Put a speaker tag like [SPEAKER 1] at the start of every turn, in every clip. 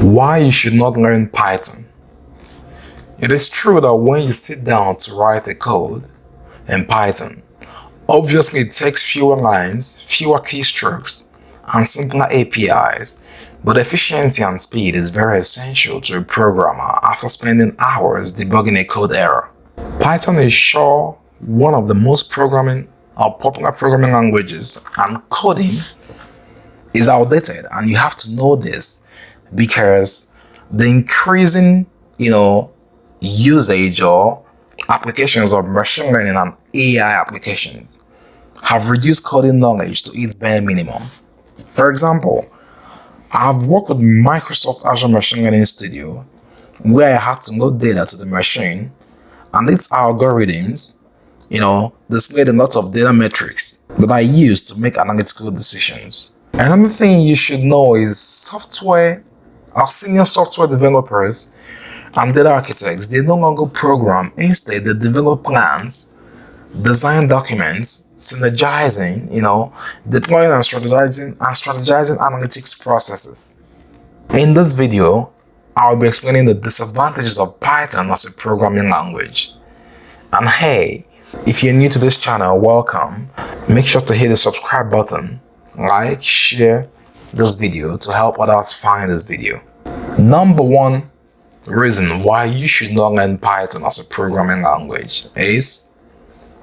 [SPEAKER 1] Why you should not learn Python. It is true that when you sit down to write a code in Python, obviously it takes fewer lines, fewer keystrokes, and simpler APIs, but efficiency and speed is very essential to a programmer after spending hours debugging a code error. Python is sure one of the most popular programming languages, and coding is outdated, and you have to know this because the increasing, usage or applications of machine learning and AI applications have reduced coding knowledge to its bare minimum. For example, I've worked with Microsoft Azure Machine Learning Studio, where I had to load data to the machine, and its algorithms, displayed a lot of data metrics that I use to make analytical decisions. Another thing you should know is senior software developers and data architects, they no longer program. Instead, they develop plans, design documents, synergizing, deploying and strategizing analytics processes. In this video, I'll be explaining the disadvantages of Python as a programming language. And hey, if you're new to this channel, welcome. Make sure to hit the subscribe button, like, share this video to help others find this video. Number one reason why you should not learn Python as a programming language is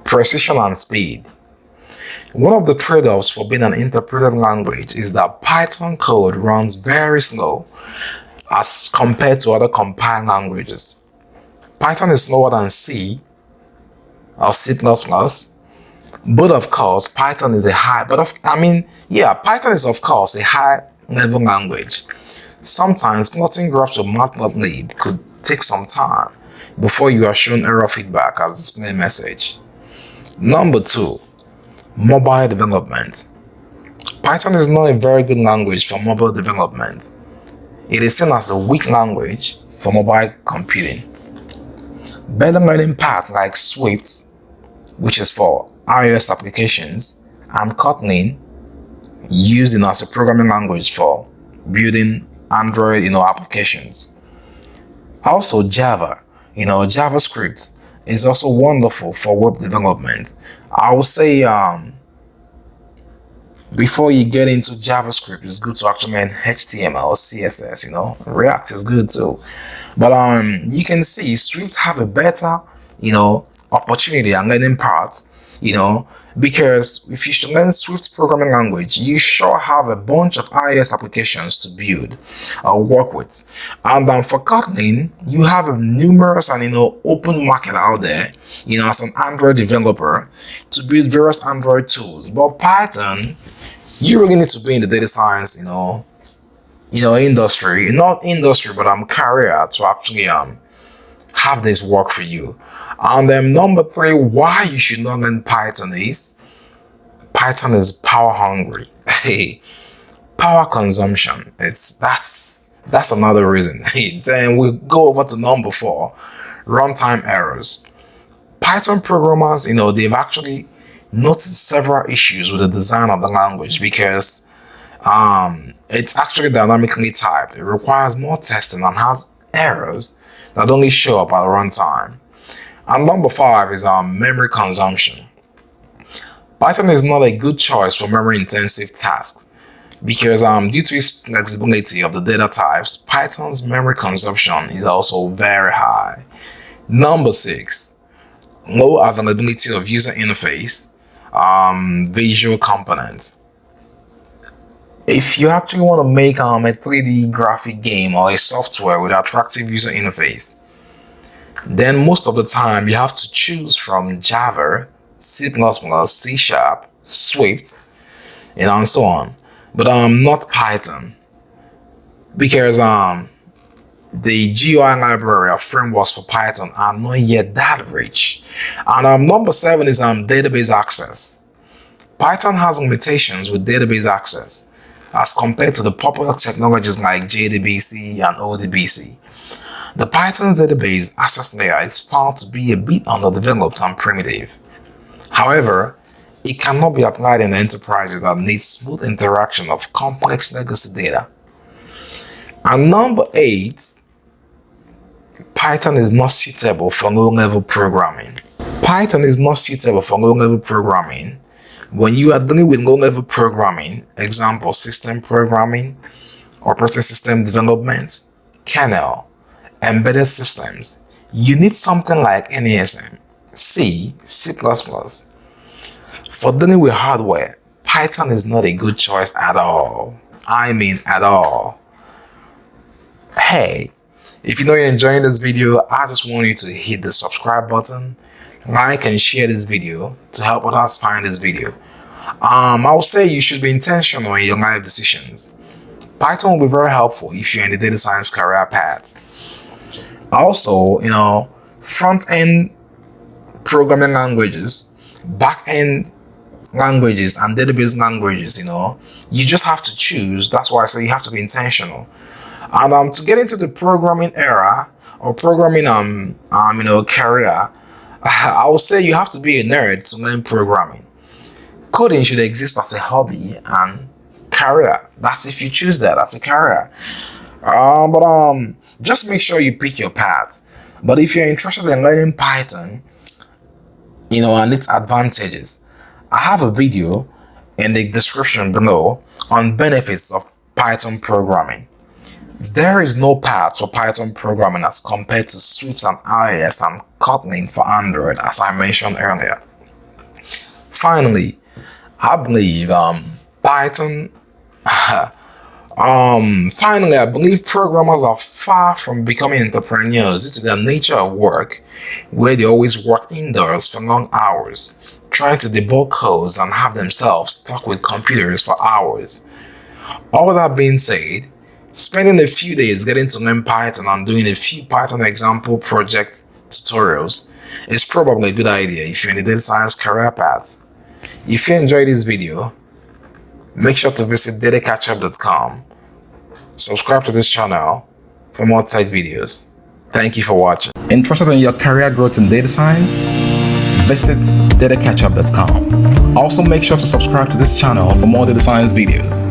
[SPEAKER 1] precision and speed. One of the trade-offs for being an interpreted language is that Python code runs very slow as compared to other compiled languages. Python is slower than C or C++, but of course, Python is Python is of course a high-level language. Sometimes plotting graphs with Matplotlib could take some time before you are shown error feedback as display message. Number two, mobile development. Python is not a very good language for mobile development. It is seen as a weak language for mobile computing. Better learning paths like Swift, which is for iOS applications, and Kotlin, used as a programming language for building Android, applications. Also Java, JavaScript is also wonderful for web development. I would say before you get into JavaScript, it's good to actually learn HTML, CSS, React is good too. But you can see Swift have a better, opportunity and learning paths, because if you should learn Swift programming language, you sure have a bunch of iOS applications to build or work with. And for Kotlin, you have a numerous and open market out there, as an Android developer to build various Android tools. But Python, you really need to be in the data science, industry, not industry, but career to actually have this work for you. And number three, why you should not learn Python is Python is power hungry. Power consumption. That's another reason. Then we go over to number four, runtime errors. Python programmers, they've actually noticed several issues with the design of the language because it's actually dynamically typed. It requires more testing and has errors that only show up at runtime. And number five is memory consumption. Python is not a good choice for memory-intensive tasks because due to its flexibility of the data types, Python's memory consumption is also very high. Number six, low availability of user interface, visual components. If you actually want to make a 3D graphic game or a software with attractive user interface, then most of the time you have to choose from Java, C++, C#, Swift, and so on. But not Python, because the GUI library or frameworks for Python are not yet that rich. And number seven is database access. Python has limitations with database access as compared to the popular technologies like JDBC and ODBC. The Python's database access layer is found to be a bit underdeveloped and primitive. However, it cannot be applied in enterprises that need smooth interaction of complex legacy data. And number 8, Python is not suitable for low-level programming. Python is not suitable for low-level programming. When you are dealing with low-level programming, example, system programming, operating system development, kernel, embedded systems, you need something like NASM, C, C++. For dealing with hardware, Python is not a good choice at all. I mean at all. Hey, if you know you're enjoying this video, I just want you to hit the subscribe button, like and share this video to help others find this video. I would say you should be intentional in your life decisions. Python will be very helpful if you're in the data science career path. Also, front-end programming languages, back-end languages, and database languages, you just have to choose. That's why I say you have to be intentional. And to get into the programming era or programming career, I would say you have to be a nerd to learn programming. Coding should exist as a hobby and career. That's if you choose that as a career. But just make sure you pick your path. But if you're interested in learning Python, and its advantages, I have a video in the description below on benefits of Python programming. There is no path for Python programming as compared to Swift and iOS and Kotlin for Android, as I mentioned earlier. Finally, I believe I believe programmers are far from becoming entrepreneurs due to their nature of work, where they always work indoors for long hours, trying to debug codes and have themselves stuck with computers for hours. All that being said, spending a few days getting to learn Python and doing a few Python example project tutorials is probably a good idea if you're in the data science career path. If you enjoyed this video, make sure to visit DataCatchup.com. Subscribe to this channel for more tech videos. Thank you for watching. Interested in your career growth in data science? Visit DataCatchup.com. Also make sure to subscribe to this channel for more data science videos.